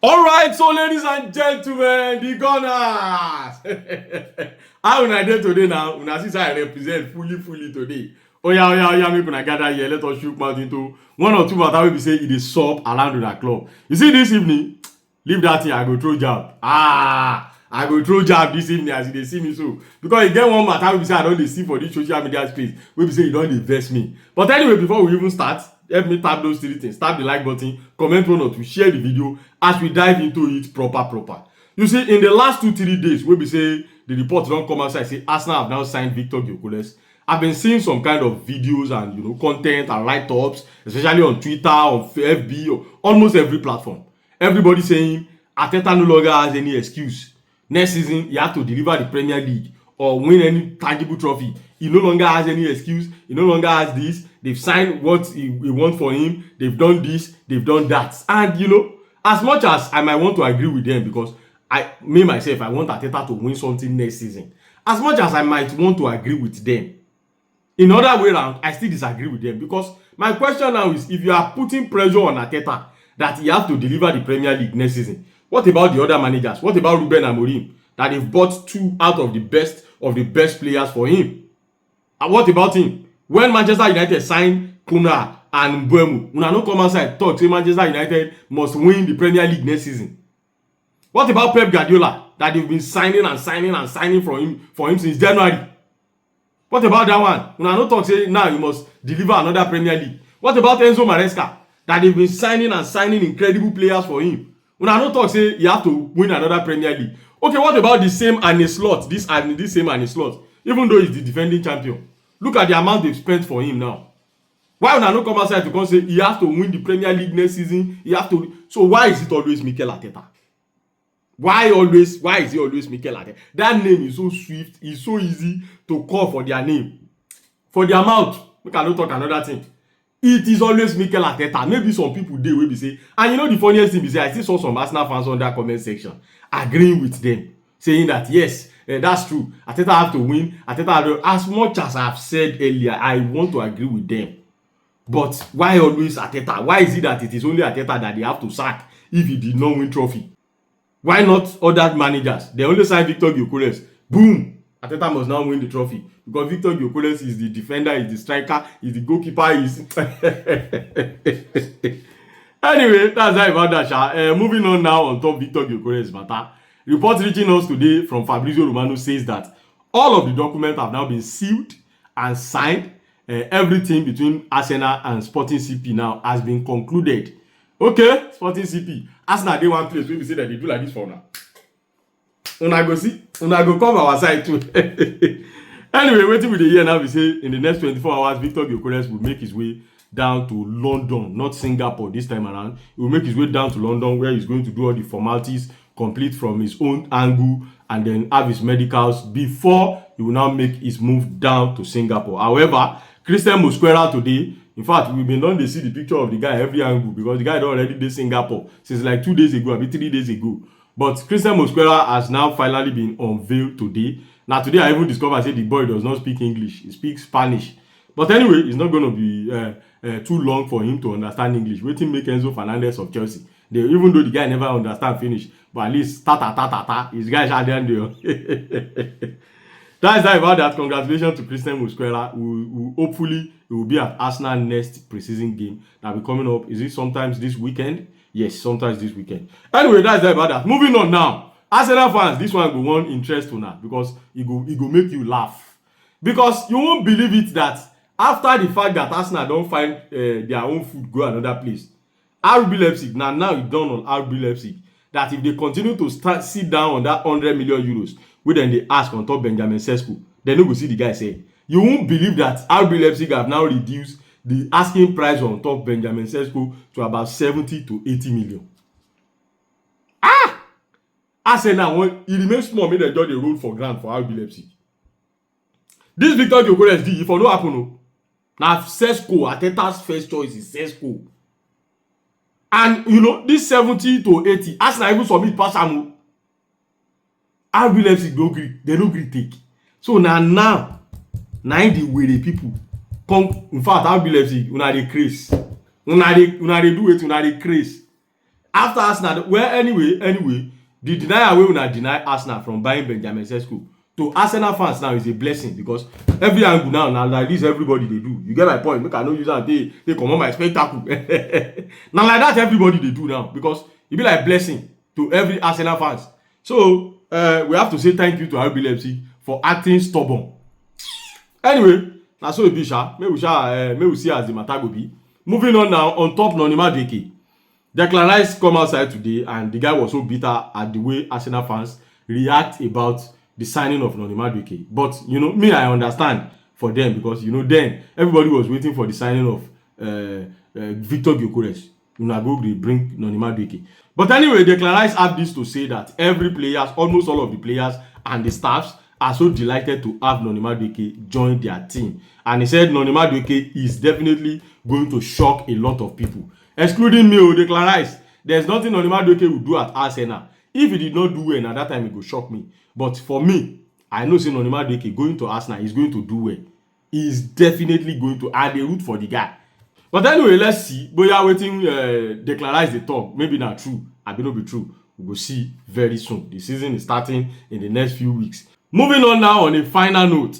All right, so ladies and gentlemen, the Gunners. How una dey today now? Una see I represent fully today. Oh yeah, make una gather here. Let us shoot mouth into one or two matter wey be say e dey sup around una club. You see this evening, leave that thing. I go throw jab. I go throw jab this evening as you dey see me so. Because e get one matter wey be say I don dey see for this social media space wey be say e don dey vex me. But anyway, before we even start, help me tap those three things. Tap the like button, comment one or two, share the video as we dive into it proper. You see, in the last 2-3 days, wey be say the report don come outside say Arsenal have now signed Victor Gyökeres. I've been seeing some kind of videos and content and write-ups, especially on Twitter, on FB, or almost every platform. Everybody saying Arteta no longer has any excuse. Next season, he has to deliver the Premier League or win any tangible trophy. He no longer has any excuse. He no longer has this. They've signed what he want for him. They've done this. They've done that. And as much as I might want to agree with them, because I want Arteta to win something next season. As much as I might want to agree with them, in other way around, I still disagree with them, because my question now is, if you are putting pressure on Arteta that he has to deliver the Premier League next season, what about the other managers? What about Ruben Amorim, that they've bought 2 out of the best players for him? And what about him? When Manchester United signed Kuna and Mbeumo, una no come outside talk say Manchester United must win the Premier League next season. What about Pep Guardiola, that they've been signing for him since January? What about that one? Una no talk say now you must deliver another Premier League. What about Enzo Maresca, that they've been signing incredible players for him? Una no talk say you have to win another Premier League. Okay, what about the same Arne Slot? This same Arne Slot, even though he's the defending champion. Look at the amount they've spent for him now. Why una no come outside to come say he has to win the Premier League next season? So why is it always Mikel Arteta? Why is it always Mikel Arteta? That name is so swift, it's so easy to call for their name. For their mouth, we cannot talk another thing. It is always Mikel Arteta. Maybe some people dey wey be say, and the funniest thing is I still saw some Arsenal fans on that comment section agreeing with them, saying that yes, that's true. Arteta have to win. As much as I've said earlier, I want to agree with them. But why always Arteta? Why is it that it is only Arteta that they have to sack if he did not win trophy? Why not other managers? They only signed Victor Gyökeres. Boom! Arteta must now win the trophy. Because Victor Gyökeres is the defender, is the striker, is the goalkeeper, is... Anyway, that's how about that. Moving on now on top Victor Gyökeres matter. Report reaching us today from Fabrizio Romano says that all of the documents have now been sealed and signed. Everything between Arsenal and Sporting CP now has been concluded. Okay, Sporting CP. Arsenal dey one place wey we say that they do like this for now. Una go come our side too. Anyway, wetin we dey hear now be say in the next 24 hours, Victor Gyökeres will make his way down to London, not Singapore this time around. He will make his way down to London, where he's going to do all the formalities, complete from his own angle, and then have his medicals before he will now make his move down to Singapore. However, Christian Mosquer today, in fact, we've been done to see the picture of the guy every angle, because the guy don already dey Singapore since like 2 days ago, maybe 3 days ago. But Christian Mosquer has now finally been unveiled today. Now today I even discovered say the boy does not speak English, he speaks Spanish. But anyway, it's not going to be too long for him to understand English. Wetin make Enzo Fernandez of Chelsea. Even though the guy never understand finish, but at least his guys are there. That's that about that. Congratulations to Christian Mosquer. Hopefully he will be at Arsenal next preseason game that will be coming up. Is it sometimes this weekend? Yes, sometimes this weekend. Anyway, that's that about that. Moving on now. Arsenal fans, this one go one interest to now, because it go make you laugh. Because you won't believe it that after the fact that Arsenal don't find their own food go another place, RB Leipzig, now it done on RB Leipzig, that if they continue to sit down on that 100 million euros, wey then they ask on top Benjamin Šeško, they no go see the guy say. You won't believe that RB Leipzig have now reduced the asking price on top Benjamin Šeško to about 70 to 80 million. Arsenal, it remains small, make them just dey roll for ground for RB Leipzig. This Victor Gyökeres deal, if no happen o, na Šeško, Arteta's first choice is Šeško. And this 70 to 80, Arsenal even submit pass am o. RB Leipzig they no gree take. So now the way the people come. In fact, RB Leipzig, una dey craze. Una dey do it, una dey craze. After Arsenal, well, anyway, the denial wey una deny Arsenal from buying Benjamin Šeško to Arsenal fans now is a blessing, because every angle now na like this everybody dey do. You get my point? Make I no use am take comot my spectacle. Na like that everybody dey do now, because e be like blessing to every Arsenal fans. So we have to say thank you to RB Leipzig for acting stubborn. Anyway, na so e be sha. Make we see as the matter go be. Moving on now, on top Nwaneri. Gyökeres come outside today, and the guy was so bitter at the way Arsenal fans react about the signing of Nwaneri. But you know, me, I understand for them, because you know, then everybody was waiting for the signing of Victor Gyökeres. Una go dey bring Nwaneri. But anyway, Gyökeres have this to say, that every players, almost all of the players and the staffs, are so delighted to have Nwaneri join their team. And he said Nwaneri is definitely going to shock a lot of people, excluding me. Gyökeres, there's nothing Nwaneri will do at Arsenal. If he did not do well, at that time it go shock me. But for me, I know say Nwaneri going to Arsenal is going to do well. He is definitely going to add a root for the guy. But anyway, let's see. Boya waiting Gyökeres the talk. Maybe not true. I may not be true. We will see very soon. The season is starting in the next few weeks. Moving on now, on a final note,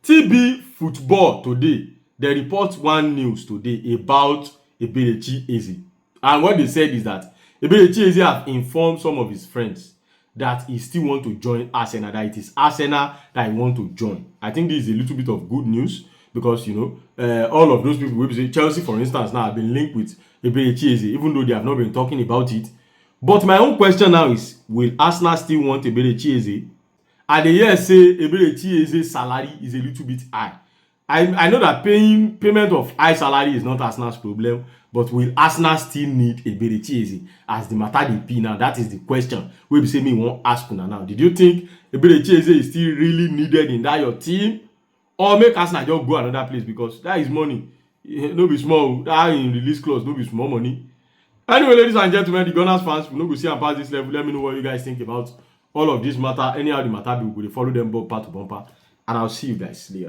TB Football today, they report one news today about Eberechi Eze. And what they said is that Eberechi Eze have informed some of his friends that he still want to join Arsenal, that it is Arsenal that he want to join. I think this is a little bit of good news, because you know, all of those people, say Chelsea for instance now have been linked with Eberechi Eze, even though they have not been talking about it. But my own question now is, will Arsenal still want Eberechi Eze? And they hear say Eberechi Eze's salary is a little bit high. I know that payment of high salary is not Arsenal's problem, but will Arsenal still need Eberechi Eze as the matter dey be now? That is the question wey be say me wan ask una now. Did you think Eberechi Eze is still really needed in that your team, or make Arsenal just go another place, because that is money, no be small. That in release clause no be small money. Anyway, ladies and gentlemen, the Gunners fans, we no go see am pass this level. Let me know what you guys think about all of this matter. Anyhow the matter be, we go dey follow them bumper to bumper, and I'll see you guys later.